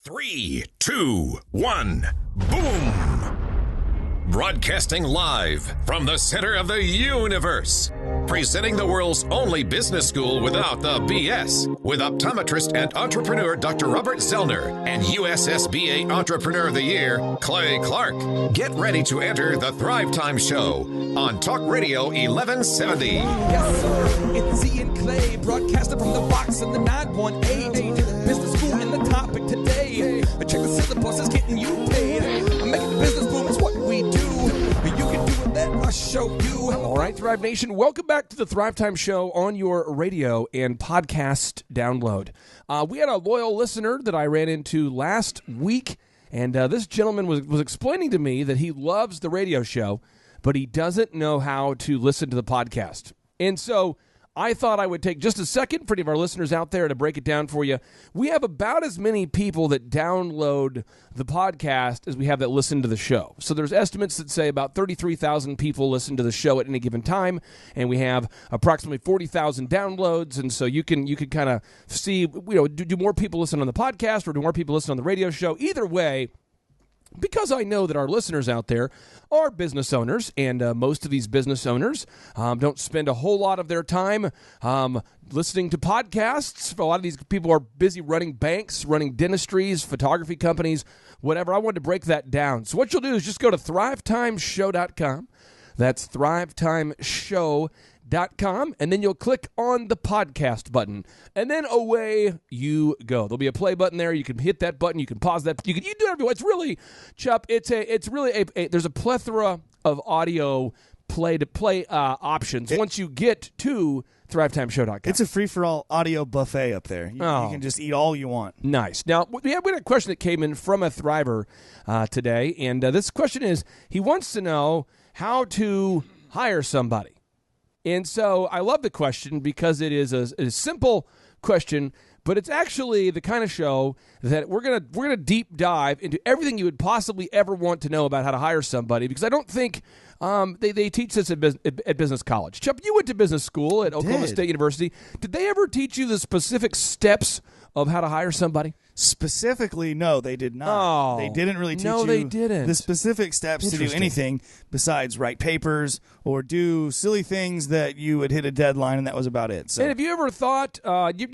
3, 2, 1, boom! Broadcasting live from the center of the universe. Presenting the world's only business school without the BS. With optometrist and entrepreneur Dr. Robert Zellner and USSBA Entrepreneur of the Year, Clay Clark. Get ready to enter the Thrive Time Show on Talk Radio 1170. Yes, sir. It's Z and Clay, broadcasting from the box in the 918. Business school and the topic today. Check the syllabus, it's getting you paid. Making the business boom is what we do. You can do it, let us show you. All right, Thrive Nation, welcome back to the Thrive Time Show on your radio and podcast download. We had a loyal listener that I ran into last week, and this gentleman was explaining to me that he loves the radio show, but he doesn't know how to listen to the podcast. And so I thought I would take just a second for any of our listeners out there to break it down for you. We have about as many people that download the podcast as we have that listen to the show. So there's estimates that say about 33,000 people listen to the show at any given time, and we have approximately 40,000 downloads. And so you can kind of see, do more people listen on the podcast or do more people listen on the radio show? Either way, because I know that our listeners out there are business owners, and most of these business owners don't spend a whole lot of their time listening to podcasts. A lot of these people are busy running banks, running dentistries, photography companies, whatever. I wanted to break that down. So what you'll do is just go to thrivetimeshow.com. That's thrivetimeshow.com, and then you'll click on the podcast button, and then away you go. There'll be a play button there. You can hit that button. You can pause that. You do whatever. It's really, Chup. It's really there's a plethora of audio play-to-play options once you get to thrivetimeshow.com. It's a free-for-all audio buffet up there. You can just eat all you want. Nice. Now, we had a question that came in from a Thriver today, and this question is, he wants to know how to hire somebody. And so I love the question because it is a simple question, but it's actually the kind of show that we're gonna deep dive into everything you would possibly ever want to know about how to hire somebody, because I don't think they teach this at business college. Chup, you went to business school at Oklahoma State University. Did they ever teach you the specific steps of how to hire somebody? Specifically, no, they did not. Oh, they didn't really teach they didn't. the specific steps to do anything besides write papers or do silly things that you would hit a deadline, and that was about it. So, and have you ever thought, you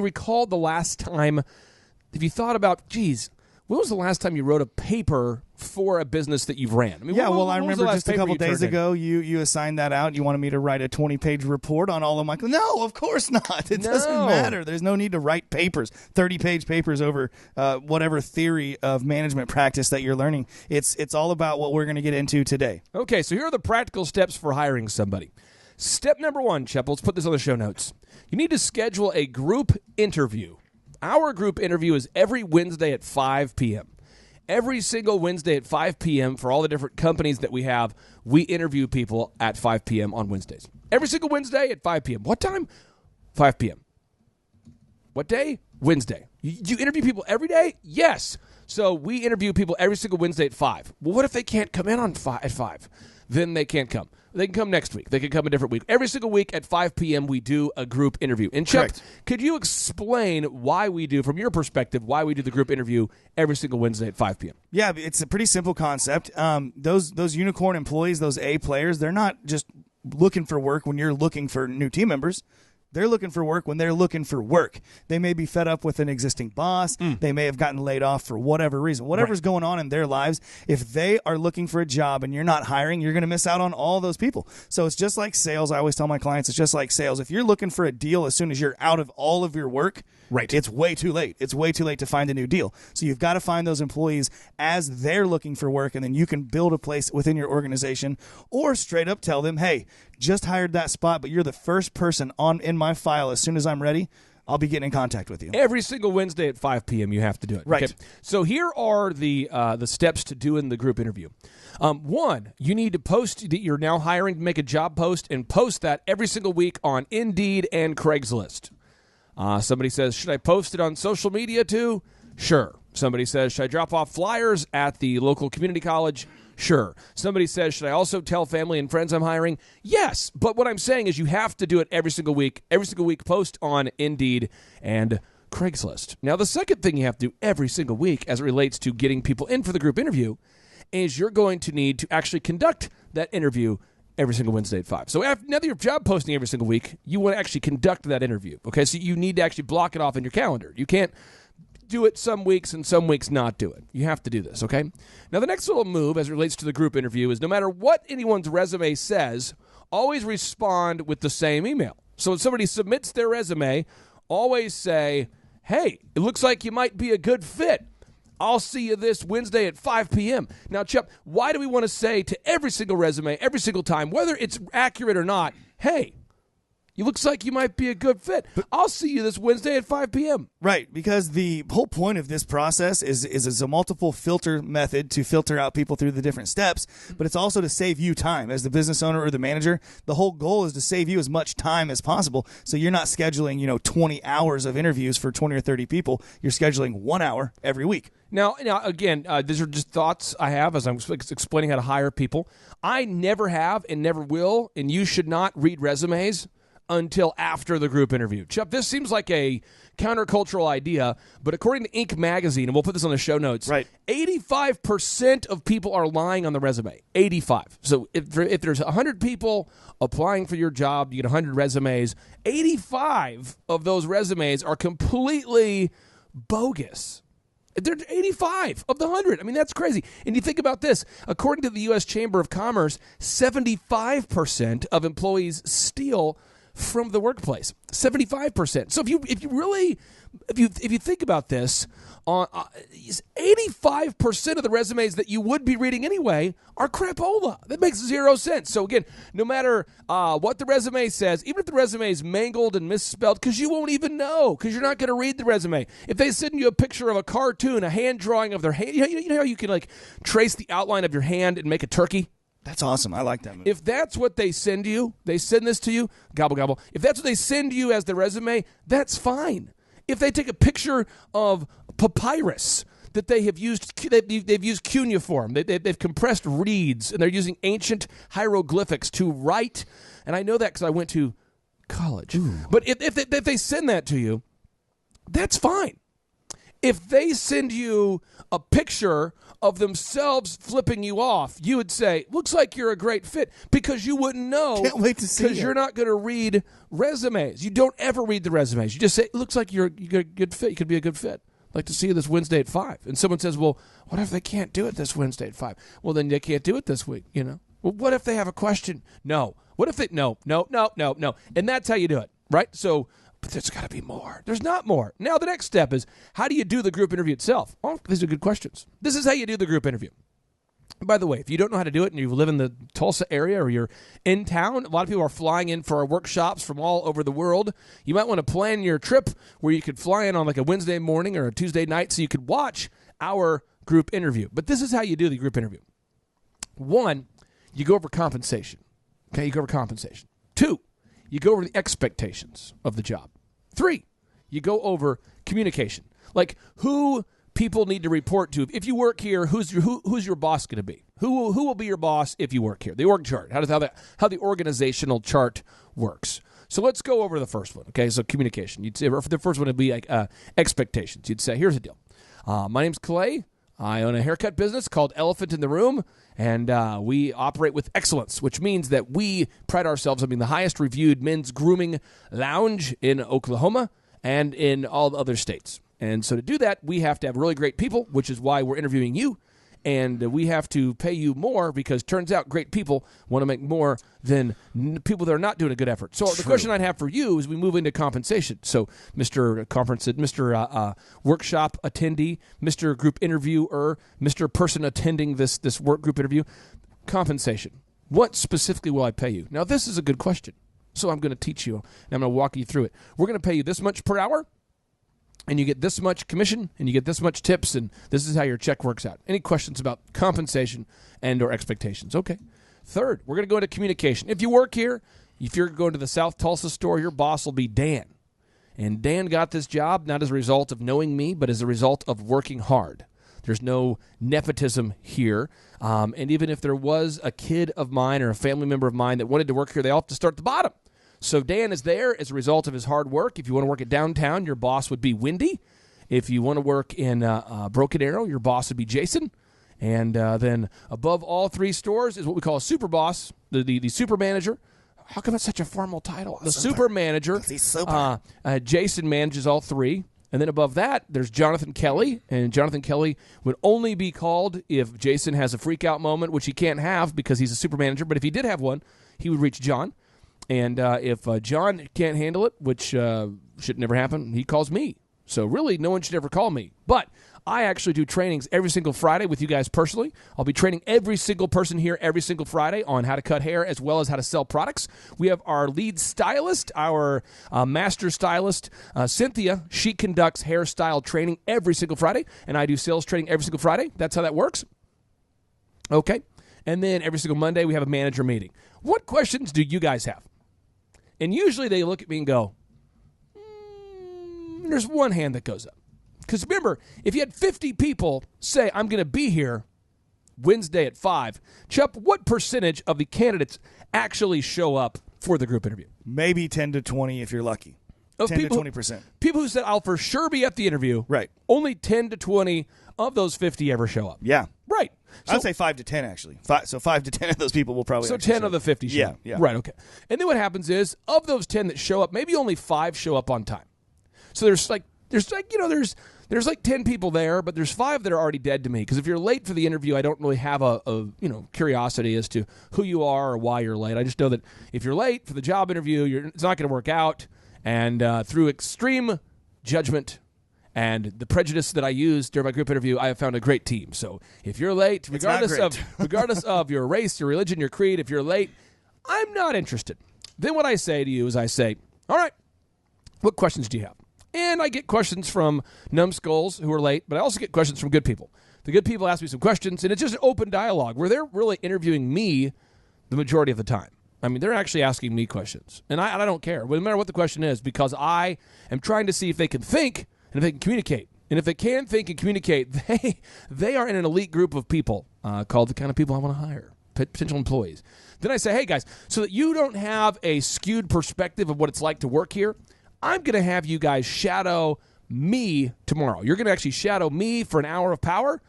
recalled the last time, have you thought about, geez, when was the last time you wrote a paper for a business that you've ran? I mean, I remember just a couple days ago, you assigned that out. You wanted me to write a 20-page report on all of my... No, of course not. It doesn't matter. There's no need to write papers, 30-page papers over whatever theory of management practice that you're learning. It's all about what we're going to get into today. Okay, so here are the practical steps for hiring somebody. Step number 1, Chup, let's put this on the show notes. You need to schedule a group interview. Our group interview is every Wednesday at 5 p.m. Every single Wednesday at 5 p.m. for all the different companies that we have, we interview people at 5 p.m. on Wednesdays. Every single Wednesday at 5 p.m. What time? 5 p.m. What day? Wednesday. You interview people every day? Yes. So we interview people every single Wednesday at 5. Well, what if they can't come in at 5? Then they can't come. They can come next week. They can come a different week. Every single week at 5 p.m. we do a group interview. And Chuck, could you explain why we do, from your perspective, why we do the group interview every single Wednesday at 5 p.m.? Yeah, it's a pretty simple concept. Those unicorn employees, those A players, they're not just looking for work when you're looking for new team members. They're looking for work when they're looking for work. They may be fed up with an existing boss. They may have gotten laid off for whatever reason. Whatever's going on in their lives, if they are looking for a job and you're not hiring, you're going to miss out on all those people. So it's just like sales. I always tell my clients, it's just like sales. If you're looking for a deal as soon as you're out of all of your work, it's way too late. It's way too late to find a new deal. So you've got to find those employees as they're looking for work, and then you can build a place within your organization, or straight up tell them, hey, just hired that spot, but you're the first person in my file. As soon as I'm ready, I'll be getting in contact with you. Every single Wednesday at 5 p.m. you have to do it. Right. Okay? So here are the steps to doing the group interview. 1, you need to post that you're now hiring to make a job post, and post that every single week on Indeed and Craigslist. Somebody says, should I post it on social media too? Sure. Somebody says, should I drop off flyers at the local community college? Sure. Somebody says, should I also tell family and friends I'm hiring? Yes. But what I'm saying is you have to do it every single week. Every single week, post on Indeed and Craigslist. Now, the second thing you have to do every single week as it relates to getting people in for the group interview is you're going to need to actually conduct that interview every single Wednesday at 5. So now that you're job posting every single week, you want to actually conduct that interview. Okay, so you need to actually block it off in your calendar. You can't do it some weeks and some weeks not do it. You have to do this, okay? Now, the next little move as it relates to the group interview is no matter what anyone's resume says, always respond with the same email. So when somebody submits their resume, always say, hey, it looks like you might be a good fit. I'll see you this Wednesday at 5 p.m. Now, Chuck, why do we want to say to every single resume, every single time, whether it's accurate or not, hey, it looks like you might be a good fit. I'll see you this Wednesday at 5 p.m. Right, because the whole point of this process is a multiple filter method to filter out people through the different steps, but it's also to save you time as the business owner or the manager. The whole goal is to save you as much time as possible, so you're not scheduling 20 hours of interviews for 20 or 30 people. You're scheduling 1 hour every week. Now, again, these are just thoughts I have as I'm explaining how to hire people. I never have and never will, and you should not read resumes until after the group interview. Chuck, this seems like a countercultural idea, but according to Inc. magazine, and we'll put this on the show notes, right, 85% of people are lying on the resume. 85. So if there's 100 people applying for your job, you get 100 resumes. 85 of those resumes are completely bogus. They're 85 of the 100. I mean, that's crazy. And you think about this. According to the U.S. Chamber of Commerce, 75% of employees steal from the workplace. 75%. So if you think about this, 85% of the resumes that you would be reading anyway are crapola. That makes zero sense. So again, no matter what the resume says, even if the resume is mangled and misspelled, because you won't even know, because you're not going to read the resume. If they send you a picture of a cartoon, a hand drawing of their hand, you know how you can trace the outline of your hand and make a turkey? That's awesome. I like that movie. If that's what they send you, they send this to you, gobble, gobble. If that's what they send you as the resume, that's fine. If they take a picture of papyrus that they have used, they've used cuneiform, they've compressed reeds, and they're using ancient hieroglyphics to write, and I know that because I went to college. Ooh. But if they send that to you, that's fine. If they send you a picture of themselves flipping you off, you would say, looks like you're a great fit, because you wouldn't know. Can't wait to see because you're not going to read resumes. You don't ever read the resumes. You just say, it looks like you're a good fit. You could be a good fit. I'd like to see you this Wednesday at 5. And someone says, well, what if they can't do it this Wednesday at 5? Well, then they can't do it this week, Well, what if they have a question? No. What if they, no. And that's how you do it, right? So, but there's got to be more. There's not more. Now, the next step is, how do you do the group interview itself? Oh, these are good questions. This is how you do the group interview. By the way, if you don't know how to do it and you live in the Tulsa area or you're in town, a lot of people are flying in for our workshops from all over the world. You might want to plan your trip where you could fly in on like a Wednesday morning or a Tuesday night so you could watch our group interview. But this is how you do the group interview. 1, you go over compensation. Okay, you go over compensation. 2, you go over the expectations of the job. 3, you go over communication. Like who people need to report to. If you work here, who's your boss going to be? Who will be your boss if you work here? The org chart. How the organizational chart works. So let's go over the first one. Okay, so communication. You'd say the first one would be like expectations. You'd say, here's the deal. My name's Clay. I own a haircut business called Elephant in the Room, and we operate with excellence, which means that we pride ourselves on being the highest reviewed men's grooming lounge in Oklahoma and in all the other states. And so to do that, we have to have really great people, which is why we're interviewing you, and we have to pay you more because turns out great people want to make more than people that are not doing a good effort. So the question I'd have for you is we move into compensation. So Mr. Conference, Mr. Workshop attendee, Mr. Group interviewer, Mr. Person attending this work group interview, compensation. What specifically will I pay you? Now, this is a good question. So I'm going to teach you, and I'm going to walk you through it. We're going to pay you this much per hour, and you get this much commission, and you get this much tips, and this is how your check works out. Any questions about compensation and or expectations? Okay. Third, we're going to go into communication. If you work here, if you're going to the South Tulsa store, your boss will be Dan. And Dan got this job not as a result of knowing me, but as a result of working hard. There's no nepotism here. And even if there was a kid of mine or a family member of mine that wanted to work here, they all have to start at the bottom. So Dan is there as a result of his hard work. If you want to work at downtown, your boss would be Wendy. If you want to work in Broken Arrow, your boss would be Jason. And then above all 3 stores is what we call a super boss, the super manager. How come it's such a formal title? The super manager. He's super. Jason manages all 3. And then above that, there's Jonathan Kelly. And Jonathan Kelly would only be called if Jason has a freak-out moment, which he can't have because he's a super manager. But if he did have one, he would reach John. And if John can't handle it, which should never happen, he calls me. So really, no one should ever call me. But I actually do trainings every single Friday with you guys personally. I'll be training every single person here every single Friday on how to cut hair as well as how to sell products. We have our lead stylist, our master stylist, Cynthia. She conducts hairstyle training every single Friday, and I do sales training every single Friday. That's how that works. Okay. And then every single Monday, we have a manager meeting. What questions do you guys have? And usually they look at me and go, there's one hand that goes up. Because remember, if you had 50 people say, I'm going to be here Wednesday at 5, Chup, what percentage of the candidates actually show up for the group interview? Maybe 10 to 20 if you're lucky. Of 10 people, to 20%. People who said, I'll for sure be at the interview. Right. Only 10 to 20 of those 50 ever show up. Yeah. Right. I'd say 5 to 10, actually. So 5 to 10 of those people will probably. So 10 of the 50 show up. Yeah. Right, okay. And then what happens is, of those 10 that show up, maybe only 5 show up on time. So there's like 10 people there, but there's 5 that are already dead to me. Because if you're late for the interview, I don't really have a curiosity as to who you are or why you're late. I just know that if you're late for the job interview, it's not going to work out. And through extreme judgment and the prejudice that I use during my group interview, I have found a great team. So if you're late, regardless of your race, your religion, your creed, if you're late, I'm not interested. Then what I say to you is I say, all right, what questions do you have? And I get questions from numbskulls who are late, but I also get questions from good people. The good people ask me some questions, and it's just an open dialogue where they're really interviewing me the majority of the time. I mean, they're actually asking me questions, and I don't care, no matter what the question is, because I am trying to see if they can think and if they can communicate. And if they can think and communicate, they are in an elite group of people called the kind of people I want to hire, potential employees. Then I say, hey, guys, so that you don't have a skewed perspective of what it's like to work here, I'm going to have you guys shadow me tomorrow. You're going to actually shadow me for an hour of power,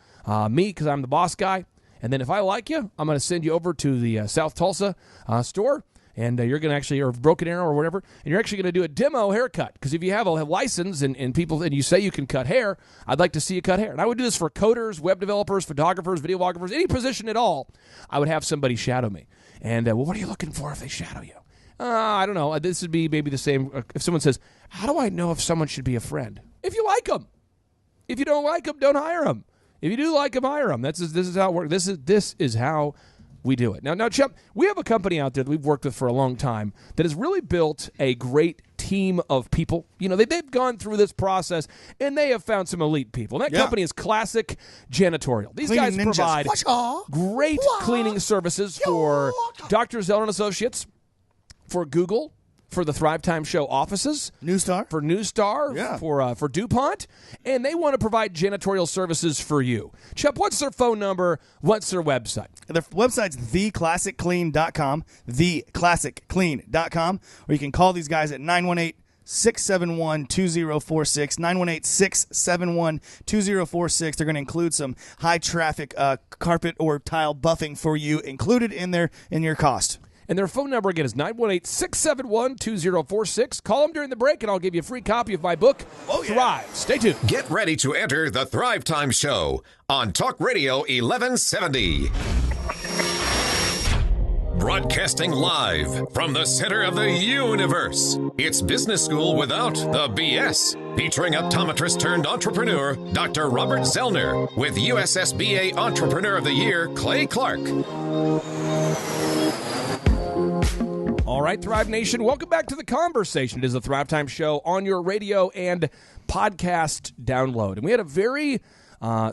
me because I'm the boss guy. And then if I like you, I'm going to send you over to the South Tulsa store, and you're going to actually, or Broken Arrow or whatever, and you're actually going to do a demo haircut. Because if you have a license and people, and you say you can cut hair, I'd like to see you cut hair. And I would do this for coders, web developers, photographers, videographers, any position at all. I would have somebody shadow me. And what are you looking for if they shadow you? I don't know. This would be maybe the same. If someone says, how do I know if someone should be a friend? If you like them. If you don't like them, don't hire them. If you do like them, hire them. This is how it works. This is how we do it. Now, Chuck, we have a company out there that we've worked with for a long time that has really built a great team of people. You know, they've gone through this process, and they have found some elite people. And that company is Classic Janitorial. These guys provide great cleaning services for Dr. Zeller & Associates, for Google, for the Thrive Time Show offices, for Newstar, for DuPont, and they want to provide janitorial services for you. Chuck, what's their phone number? What's their website? Their website's theclassicclean.com, theclassicclean.com, or you can call these guys at 918-671-2046, 918-671-2046. They're going to include some high-traffic carpet or tile buffing for you included in your cost. And their phone number, again, is 918-671-2046. Call them during the break, and I'll give you a free copy of my book, Thrive. Stay tuned. Get ready to enter the Thrive Time Show on Talk Radio 1170. Broadcasting live from the center of the universe. It's Business School Without the BS. Featuring optometrist turned entrepreneur, Dr. Robert Zellner, with USSBA Entrepreneur of the Year, Clay Clark. All right, Thrive Nation, welcome back to the conversation. It is the Thrive Time Show on your radio and podcast download. And we had a very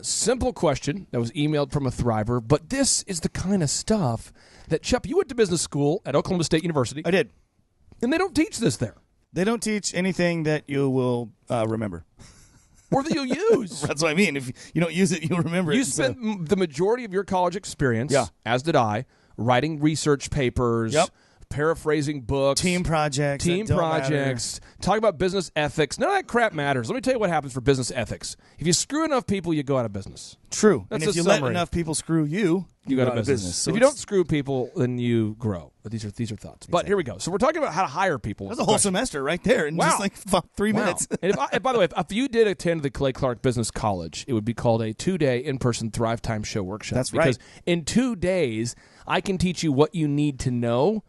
simple question that was emailed from a Thriver, but this is the kind of stuff that, Chuck, you went to business school at Oklahoma State University. I did. And they don't teach this there. They don't teach anything that you will remember. Or that you'll use. That's what I mean. If you don't use it, you'll remember it. You spent the majority of your college experience, as did I, writing research papers paraphrasing books, Team projects. talk about business ethics. None of that crap matters. Let me tell you what happens for business ethics. If you screw enough people, you go out of business. True. That's and if a you summary. let enough people screw you, You go out of business. So if you don't screw people, then you grow. But these are thoughts. But here we go. So we're talking about how to hire people. That's a whole semester right there in just like 3 minutes. And by the way, if you did attend the Clay Clark Business College, it would be called a 2-day in-person Thrive Time Show workshop. That's right. Because in 2 days, I can teach you what you need to know,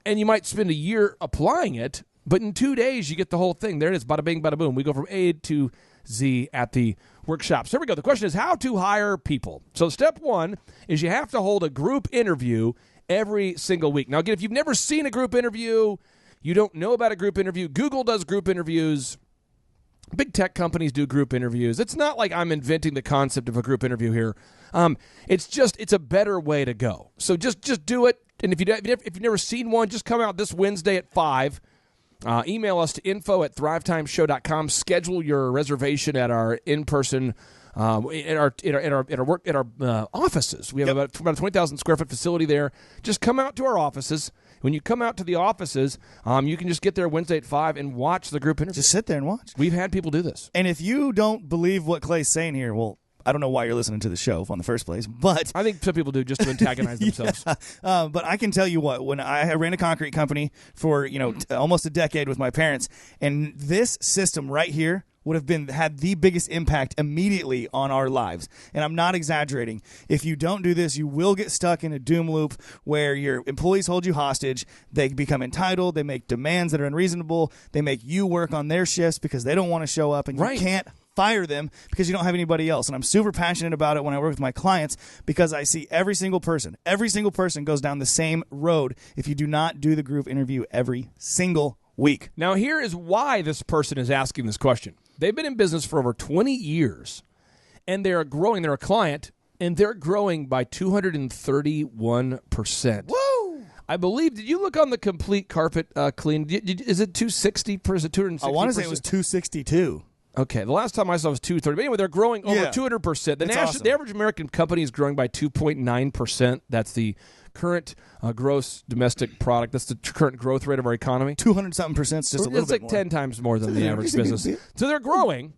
and you might spend a year applying it, but in 2 days, you get the whole thing. There it is, bada bing, bada boom. We go from A to Z at the workshop. So here we go. The question is how to hire people. So step 1 is you have to hold a group interview every single week. Now, again, if you've never seen a group interview, you don't know about a group interview, Google does group interviews. Big tech companies do group interviews. It's not like I'm inventing the concept of a group interview here. It's a better way to go. So just do it. And if you've never seen one, just come out this Wednesday at 5. Email us to info@thrivetimeshow.com. Schedule your reservation at our in-person at our offices. We have about a 20,000 square foot facility there. Just come out to our offices. When you come out to the offices, you can just get there Wednesday at 5 and watch the group interview. Just sit there and watch. We've had people do this. And if you don't believe what Clay's saying here, well, I don't know why you're listening to the show in the first place, but I think some people do just to antagonize themselves. But I can tell you what, when I ran a concrete company for almost a decade with my parents, and this system right here would have had the biggest impact immediately on our lives. And I'm not exaggerating. If you don't do this, you will get stuck in a doom loop where your employees hold you hostage. They become entitled. They make demands that are unreasonable. They make you work on their shifts because they don't want to show up, and you can't fire them because you don't have anybody else. And I'm super passionate about it when I work with my clients because I see every single person goes down the same road if you do not do the group interview every single week. Now, here is why this person is asking this question. They've been in business for over 20 years, and they're growing. They're a client, and they're growing by 231%. Woo! I believe, did you look on the Complete Carpet Clean? Is it 260 or is it 260%? I want to say it was 262. Okay, the last time I saw it was 230. But anyway, they're growing over 200%. The average American company is growing by 2.9%. That's the current gross domestic product. That's the current growth rate of our economy. 200-something% is just a little bit more. It's like 10 times more than the average business. So they're growing,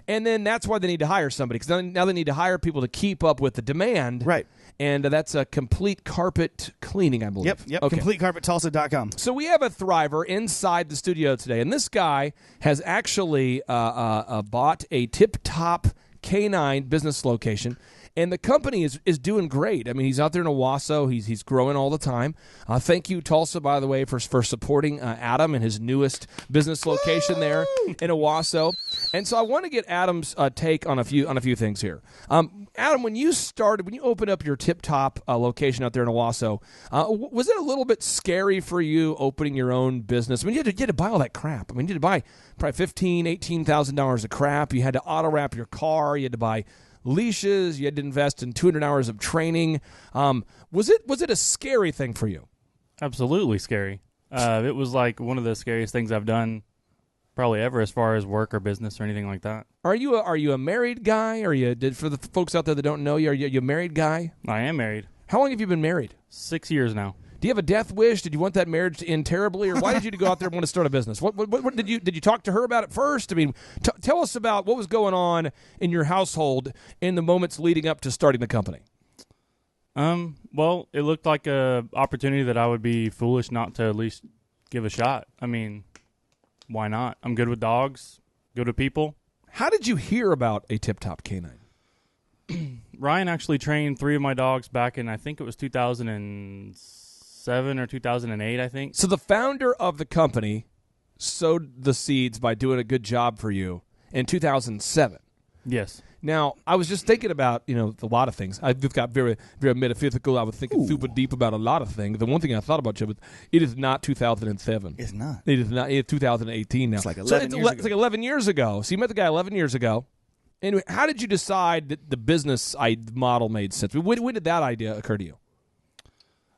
and then that's why they need to hire somebody, because now they need to hire people to keep up with the demand. Right. And that's a Complete Carpet Cleaning, I believe. Yep. Okay. CompleteCarpetTulsa.com. So we have a thriver inside the studio today, and this guy has actually bought a tip-top K9 business location. And the company is doing great. I mean, he's out there in Owasso. He's growing all the time. Thank you, Tulsa, by the way, for supporting Adam and his newest business location there in Owasso. And so I want to get Adam's take on a few things here. Adam, when you opened up your Tip Top location out there in Owasso, was it a little bit scary for you opening your own business? I mean, you had to buy all that crap. I mean, you had to buy probably $15,000, $18,000 of crap. You had to auto wrap your car. You had to buy leashes. You had to invest in 200 hours of training. Was it a scary thing for you? Absolutely scary. It was like one of the scariest things I've done probably ever as far as work or business or anything like that. Are you a married guy? For the folks out there that don't know you, are you a married guy? I am married. How long have you been married? 6 years now. Do you have a death wish? Did you want that marriage to end terribly, or why did you go out there and want to start a business? What did you talk to her about it first? I mean, tell us about what was going on in your household in the moments leading up to starting the company. Well, it looked like a opportunity that I would be foolish not to at least give a shot. I mean, why not? I'm good with dogs, good with people. How did you hear about a Tip Top K9? Ryan actually trained 3 of my dogs back in, I think it was 2007 or 2008, I think. So the founder of the company sowed the seeds by doing a good job for you in 2007. Yes. Now, I was just thinking about, a lot of things. I've got very, very metaphysical. I was thinking super deep about a lot of things. The one thing I thought about, Chip, it is not 2007. It's not. It is not. It's 2018 now. It's like 11 years ago. It's like 11 years ago. So you met the guy 11 years ago. Anyway, how did you decide that the business model made sense? When did that idea occur to you?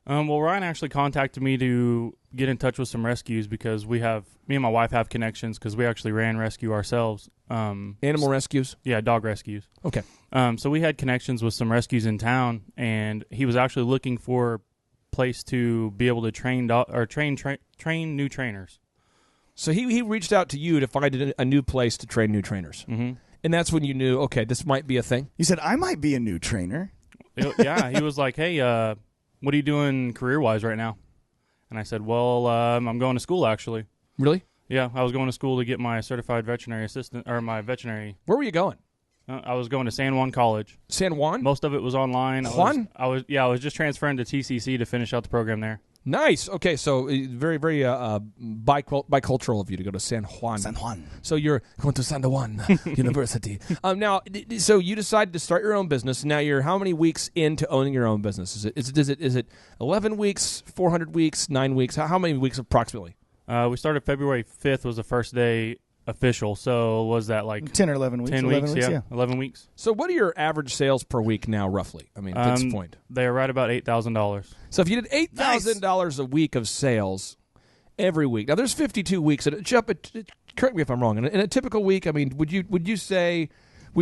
Well, Ryan actually contacted me to get in touch with some rescues because me and my wife have connections because we actually ran rescue ourselves. Animal rescues? Yeah, dog rescues. Okay. So we had connections with some rescues in town, and he was actually looking for place to be able to train new trainers. So he reached out to you to find a new place to train new trainers. Mm-hmm. And that's when you knew, okay, this might be a thing? You said, I might be a new trainer. Yeah, he was like, hey, what are you doing career-wise right now? And I said, well, I'm going to school, actually. Really? Yeah, I was going to school to get my certified veterinary assistant, or my veterinary. Where were you going? I was going to San Juan College. San Juan? Most of it was online. Juan? I was just transferring to TCC to finish out the program there. Nice. Okay, so very, very bicultural of you to go to San Juan. San Juan. So you're going to San Juan University. Now, so you decided to start your own business. Now you're how many weeks into owning your own business? Is it 11 weeks, 400 weeks, 9 weeks? How many weeks approximately? We started February 5th was the first day official. So was that like 10 or 11 weeks? 10 weeks, yeah. 11 weeks. So what are your average sales per week now, roughly? I mean, at this point. They're right about $8,000. So if you did $8,000 a week of sales every week, now there's 52 weeks. And correct me if I'm wrong. In a typical week, I mean, would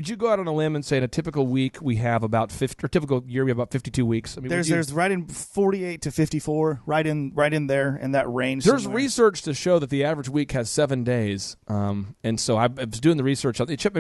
you go out on a limb and say in a typical week we have about 50, or typical year we have about 52 weeks? I mean, there's right in 48 to 54, right in there in that range. There's somewhere. research to show that the average week has 7 days, and so I was doing the research. Chip,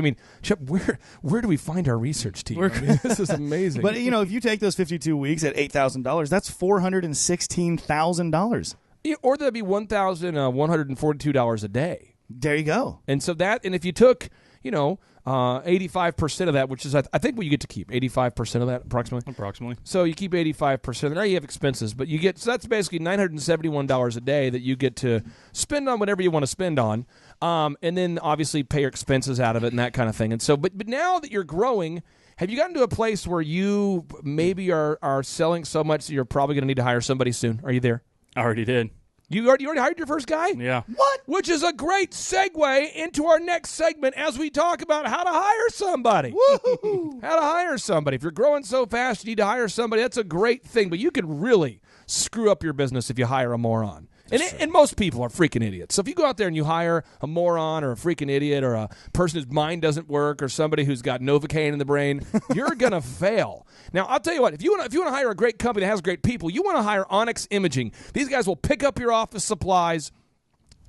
where do we find our research team? I mean, this is amazing. But if you take those 52 weeks at $8,000, that's $416,000. Or that'd be $1,142 a day. There you go. And so and if you took 85% of that, which is I think what you get to keep 85% of that approximately. So you keep 85%. Now you have expenses, but so that's basically $971 a day that you get to spend on whatever you want to spend on, and then obviously pay your expenses out of it and that kind of thing. And so, but now that you're growing, have you gotten to a place where you maybe are selling so much that you're probably going to need to hire somebody soon? Are you there? I already did. You already hired your first guy? Yeah. What? Which is a great segue into our next segment as we talk about how to hire somebody. Woo! How to hire somebody. If you're growing so fast, you need to hire somebody. That's a great thing, but you can really screw up your business if you hire a moron. And most people are freaking idiots. So if you go out there and you hire a moron or a freaking idiot or a person whose mind doesn't work or somebody who's got Novocaine in the brain, you're going to fail. Now, I'll tell you what, if you want to hire a great company that has great people, you want to hire Onyx Imaging. These guys will pick up your office supplies.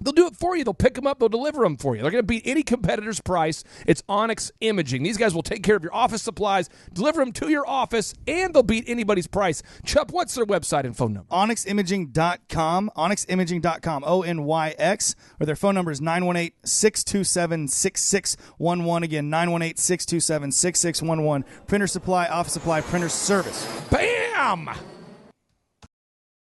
They'll do it for you. They'll pick them up. They'll deliver them for you. They're going to beat any competitor's price. It's Onyx Imaging. These guys will take care of your office supplies, deliver them to your office, and they'll beat anybody's price. Chup, what's their website and phone number? OnyxImaging.com. OnyxImaging.com. ONYX. Or their phone number is 918-627-6611. Again, 918-627-6611. Printer supply, office supply, printer service. Bam!